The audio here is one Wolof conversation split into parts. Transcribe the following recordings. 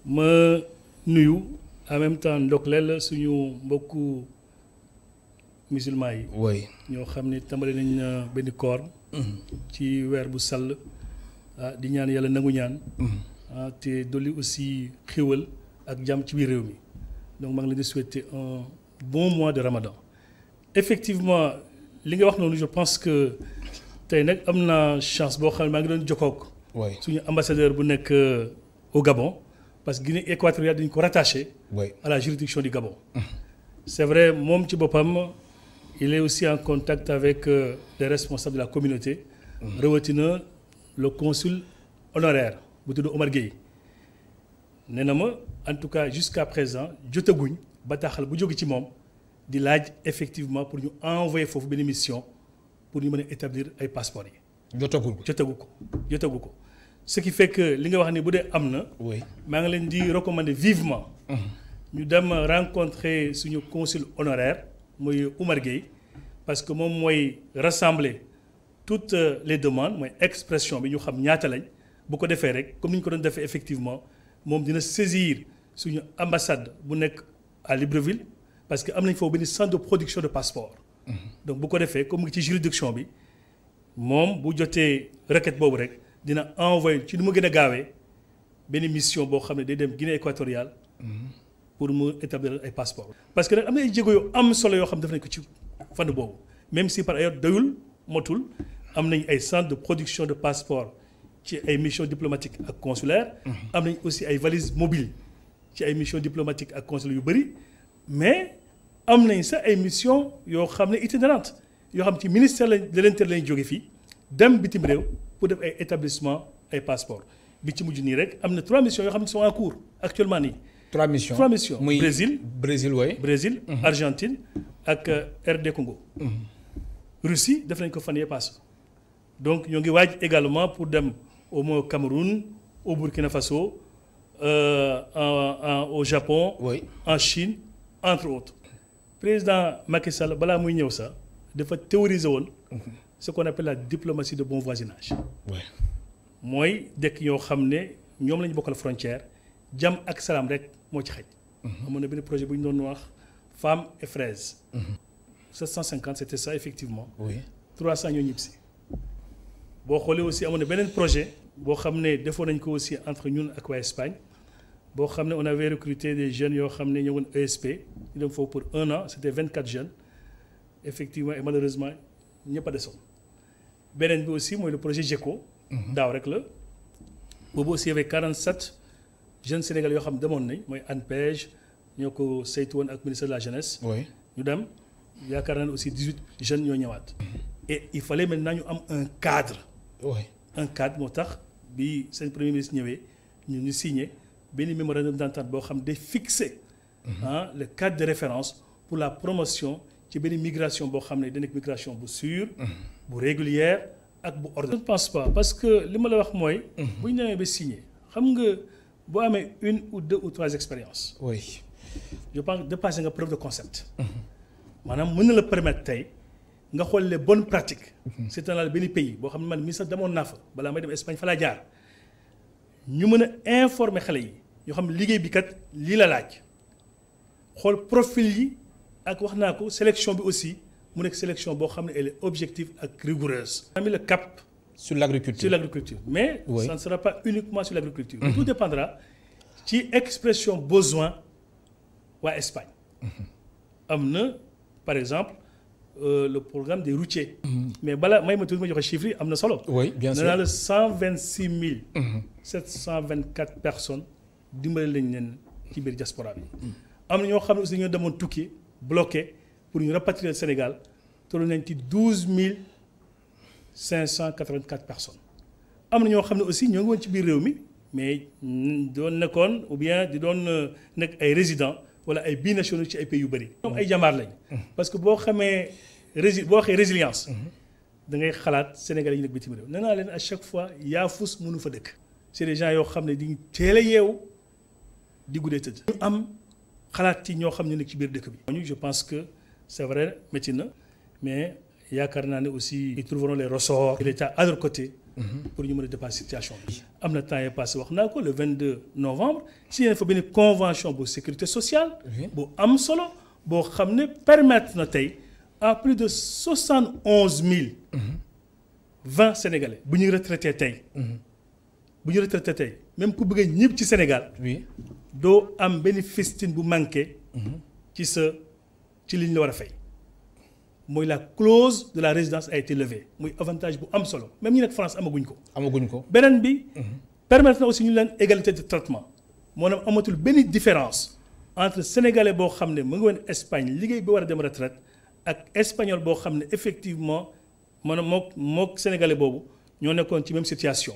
ma nuyu en même temps ndokleel suñu mbokku musulman yi. oui ñoo xam ne tàmbali nañ benn koor. ci weer bu sell di ñaan yàlla nangu ñaan. te dolli aussi xéwal ak jàmm ci biir réew mi donc maa ngi leen di souhaiter un bon mois de Ramadan. effectivement li nga wax noonu je pense que tey nag am na chance boo xam ne maa ngi doon jokkoog. suñu ambassadeur bu nekk au Gabon. parce que Guinée équatoriale dañu ko rattaché à la juridiction du Gabon. C'est vrai moom ci boppam il est aussi en contact avec les responsables de la communauté. rawatina le consul honoraire bu tudd Omar Gueye. nee na ma en tout cas jusqu'à présent jotaguñ bataaxal bu jóge ci moom di laaj effectivement pour ñu envoyer foofu benn mission pour ñu mën a établir ay passeports yi. jotagu ko. ce qui fait que li nga wax ni bu dee am na. maa ngi leen di recommander vivement. ñu dem rencontrer suñu consul honoraire mooy Oumar Gueye parce que moom mooy rassembler toutes les demandes mooy expression bi ñu xam ñaata lañ bu ko defee rek comme ni ñu ko doon defee effectivement moom dina saisir suñu ambassade bu nekk à Libreville parce que am nañ foofu benn centre de production de passeport. donc bu ko defee comme ci juridiction bi moom bu jotee requête boobu rek. dina envoyé ci nu mu gën a gaawee benn mission boo xam ne day dem Guinée équatoriale pour mu établir ay passeport parce que nag am na ay jéego yu am solo yoo xam ne def nañ ko ci fànn boobu même si par ailleurs doyul motul am nañ ay centre de production de passeport ci ay missions diplomatiques ak consulaires. am nañ aussi ay valises mobiles ci ay missions diplomatiques ak consulaires yu bëri mais am nañ sax ay missions yoo xam ne itinérantes yoo xam ci ministère de l'Intérieur lañ jóge fii dem bitim réew. pour def ay établissement ay passeport bi ci mujj nii rek am na 3 missions yoo xam ne sont en cours actuellement nii. 3 missions muy Brésil Argentine ak RD Congo. Russie def nañ ko fan yee passe. donc ñoo ngi waaj également pour dem au moins au Cameroun au Burkina Faso au Japon. en Chine entre autres. président Macky Sall balaa muy ñëw sax dafa théoriser woon. ce qu'on appelle la diplomatie de bon voisinage. mooy dëkk yoo xam ne ñoom la ñu bokkal frontière jàmm ak salaam rek moo ci xaj. amoon na benn projet bu ñu doon wax femmes et fraises. 750 c'était ça effectivement. 300 ñoo ñibbisi. boo xoolee aussi amoon na beneen projet boo xam ne defoon nañ ko aussi entre ñun ak waa Espagne boo xam ne on avait recruté des jeunes yoo xam ne ñëwoon ESP ñu dem foofu pour 1 an c'était 24 jeunes effectivement et malheureusement ñëpp a desoon. beneen bi aussi mooy le projet JECO. daaw rek la boobu aussi y avait 47 jeunes sénégalais yoo xam ne demoon nañ mooy ANPEJ ñoo ko saytu woon ak ministère de la jeunesse. ñu dem yaakaar naa ne aussi 18 jeunes ñoo ñëwaat. et il fallait maintenant ñu am un cadre. un cadre moo tax bi seen premier ministre ñëwee ñu signé benn mémorandum d'entente boo xam day fixer le cadre de référence pour la promotion ci benn migration boo xam ne da nekk migration bu sûre. bu régulière ak bu ordonnée. je ne pense pas parce que li ma la wax mooy. bu ñu demee ba signé xam nga boo amee 1 ou 2 ou 3 expériences. je pense que dépassé nga preuve de concept. maanaam mën na la permettre tey nga xool les bonnes pratiques. c'est un benn pays boo xam ne man mii sax demoon naa fa balaa may dem Espagne fa laa jaar ñu mën a informer xale yi ñoo xam ne liggéey bi kat lii la laaj xool profil yi ak wax naa ko sélection bi aussi. mu nekk sélection boo xam ne elle est objective ak rigoureuse. on a mis le cap sur l'agriculture mais ça ne sera pas uniquement sur l'agriculture. tout dépendra ci expression besoin waa Espagne. am na par exemple le programme des routiers. mais balaa may ma tuuti ma joxe chiffres yi am na solo. bien sûr nee naa la 126 724 personnes dimbali lañ leen ci biir diaspora bi. am na ñoo xam ne aussi dañoo demoon tukki bloqué. pour ñu rapatrier le Sénégal toll nañ ci 12 584 personnes am na ñoo xam ne aussi ñoo ngi woon ci biir réew mi mais doon nekkoon ou bien di doon nekk ay résidents wala ay binationaux ci ay pays yu bëri. ñoom ay jàmbaar lañ. parce que boo xamee boo waxee résilience da ngay xalaat Sénégalais yi nekk bitim réew nee naa leen à chaque fois yaafus mënu fa dëkk. c'est des gens yoo xam ne di teel a yeewu di guddee tëdd. ñu am xalaat ci ñoo xam ne nekk ci biir dëkk bi. je pense que. c'est vrai métti na mais yaakaar naa ne aussi ils trouveront les ressorts de l'État à leur côté pour ñu mën a dépasser situation bi. am na temps yii passé wax naa ko le 22 novembre signé fa benn convention bu sécurité sociale. bu am solo boo xam ne permettre na tey à plus de 71 020 Sénégalais bu ñuy retraité tey. bu ñu retraité tey même ku bëgg a ñëpp ci Sénégal. doo am benn fistine bu manqué. ci li ñu la war a fay. mooy la clause de la résidence a été levée muy avantage bu am solo même ñi nekk France amaguñ ko. beneen bi. permettre na aussi ñu leen égalité de traitement maanaam amatul benn différence entre sénégalais boo xam ne mu ngi woon Espagne liggéey bi war a dem retraite ak espagnol boo xam ne effectivement maanaam mook sénégalais boobu ñoo nekkoon ci même situation.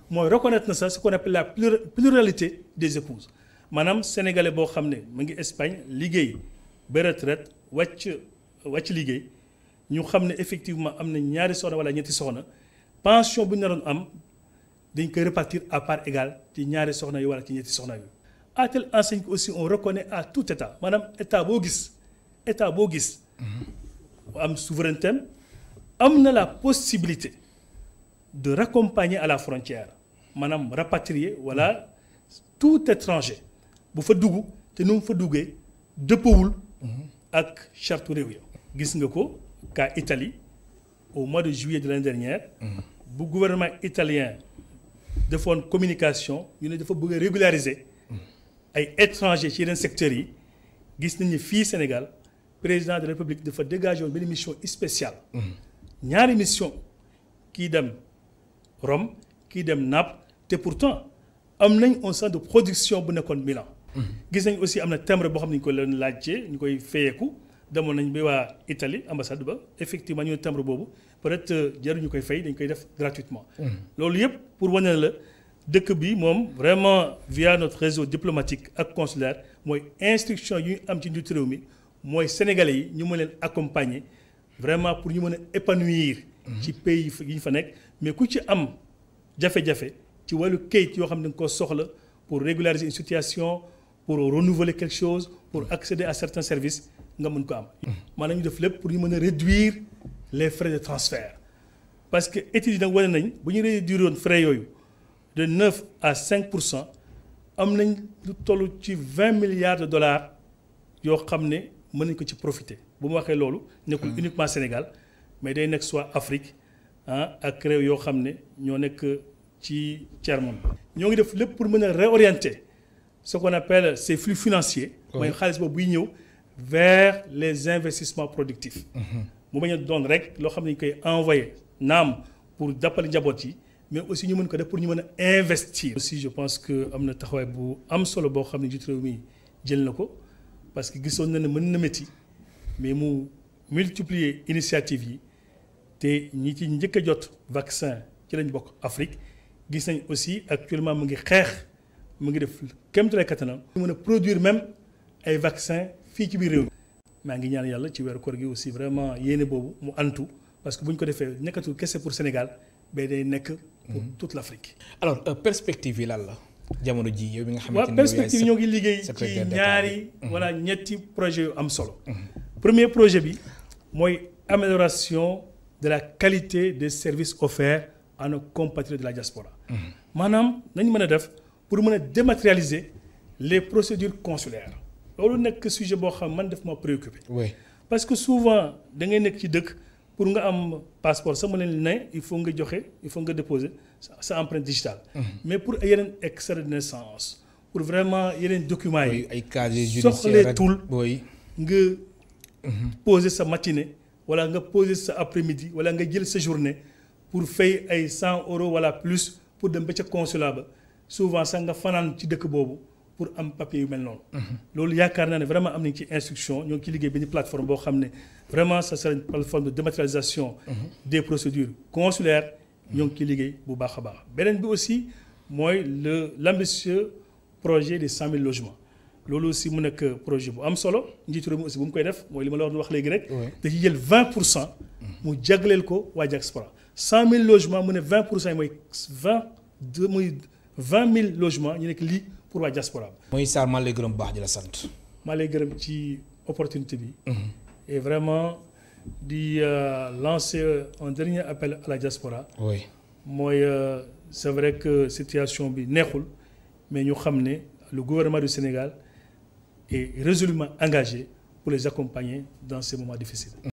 mooy reconnaître na sax ce qu'on appelle la pluralité des épouses maanaam sénégalais boo xam ne mu ngi Espagne liggéey ba retraite wàcc liggéey. ñu xam ne effectivement am na ñaari soxna wala ñetti soxna pension bu ñu naroon am dañ koy répartir à part égale ci ñaari soxna yi wala ci ñetti soxna yi à telle enseigne que aussi on reconnaît à tout état maanaam état boo gis am souveraineté am na la possibilité de raccompagner à la frontière maanaam rapatrier wala tout étranger bu fa dugg te nu mu fa duggee dëppawul ak charte réew ya gis nga ko. Cas Italie au mois de juillet de l'année dernière. bu gouvernement italien defoon communication ñu ne dafa bëgg a régulariser ay étrangers ci yeneen secteurs yi gis nañu fii Sénégal président de la République dafa dégager woon benn mission spéciale. ñaari mission kii dem Rome kii dem Naples te pourtant am nañ un centre de production bu nekkoon Milan. gis nañ aussi am na timbre boo xam ne ñu ko leen laajte ñu koy fayeeku. demoon nañ ba waa Italie ambassade ba effectivement ñu ne timbre boobu peut-être jaruñu koy fay dañ koy def gratuitement. loolu yëpp pour wane la dëkk bi moom vraiment via notre réseau diplomatique ak consulaire mooy instruction yu ñu am ci njiitu réew mi mooy sénégalais yi ñu mën leen accompagner vraiment pour ñu mën a épanouir. ci pays yi ñu fa nekk mais ku ci am jafe-jafe ci wàllu kayit yoo xam ne da nga ko soxla pour régulariser une situation pour renouveler quelque chose pour accéder à certains services. nga mën ko am. maanaam ñu def lépp pour ñu mën a réduire les frais de transfert parce que études yi nag wane nañ bu ñu réduire woon frais yooyu de 9 à 5% am nañ lu toll ci 20 milliards de dollars yoo xam ne mën nañ ko ci profiter bu ma waxee loolu nekkul uniquement Sénégal mais day nekk soit Afrique ak réew yoo xam ne ñoo nekk ci tiers-monde. ñoo ngi def lépp pour mën a réorienter ce qu'on appelle ces flux financiers. mooy xaalis boobu buy ñëw. vers les investissements productifs. mu bañ a doon rek loo xam ne ñu koy envoyé naam pour jàppale njaboot yi mais aussi ñu mën ko def pour ñu mën a investir. aussi je pense que am na taxawaay bu am solo boo xam ne njiitu réew mi jël na ko parce que gisoon na ne mën na métti mais mu multiplier initiative yi te ñi ci njëkk a jot vaccin ci lañ bokk Afrique gis nañ aussi actuellement mu ngi xeex mu ngi def kéemtalaay kattanam. ñu mën a produire même ay vaccin fii ci biir réew mi. maa ngi ñaan yàlla ci weeru koor gi aussi vraiment yéene boobu mu antu parce que bu ñu ko defee nekkatul kese pour Sénégal mais day nekk pour toute l'Afrique. alors perspective yi lan la jamono ji yow mi nga xamante ni perspective ñoo ngi liggéey ci ñaari wala ñetti projet yu am solo. premier projet bi mooy amélioration de la qualité des services offerts à nos compatriotes de la diaspora. maanaam nañu mën a def pour mën a dématérialiser les procédures consulaires. loolu nekk sujet boo xam man def ma préoccupé. oui parce que souvent da ngay nekk ci dëkk pour nga am passeport sama leen ne il faut nga joxe il faut nga déposer sa empreinte digitale. mais pour yeneen extrait de naissance pour vraiment yeneen documents yi. ay casier judiciaire soxleetul nga poser sa matinée wala nga poser sa après-midi wala nga jël sa journée pour fay ay 100 € wala plus pour dem ba ca consulat ba souvent sax nga fanaan ci dëkk boobu. pour am papier yu mel noonu. loolu yaakaar naa ne vraiment am nañ ci instruction ñoo ngi ci liggéey benn plateforme boo xam ne vraiment ça sera une plateforme de dématérialisation des procédures consulaires ñoo ngi ci liggéey bu baax a baax. beneen bi aussi mooy l'ambitieux projet des 100 000 logements loolu aussi mu nekk projet bu am solo njiitu réew mi aussi bu mu koy def mooy li ma la wax léegi rek. da ci jël 20% mu jagleel ko waa diaspora 100 000 logements mu ne 20% yi mooy 20 000 logements ñu nekk lii. pour waa diaspora bi. mooy Sarr maa lay gërëm baax di la sant. maa lay gërëm ci opportunité bi. et vraiment di lancer un dernier appel à la diaspora. oui mooy c'est vrai que situation bi neexul mais ñu xam ne le gouvernement du Sénégal est résolument engagé pour les accompagner dans ces moments difficiles.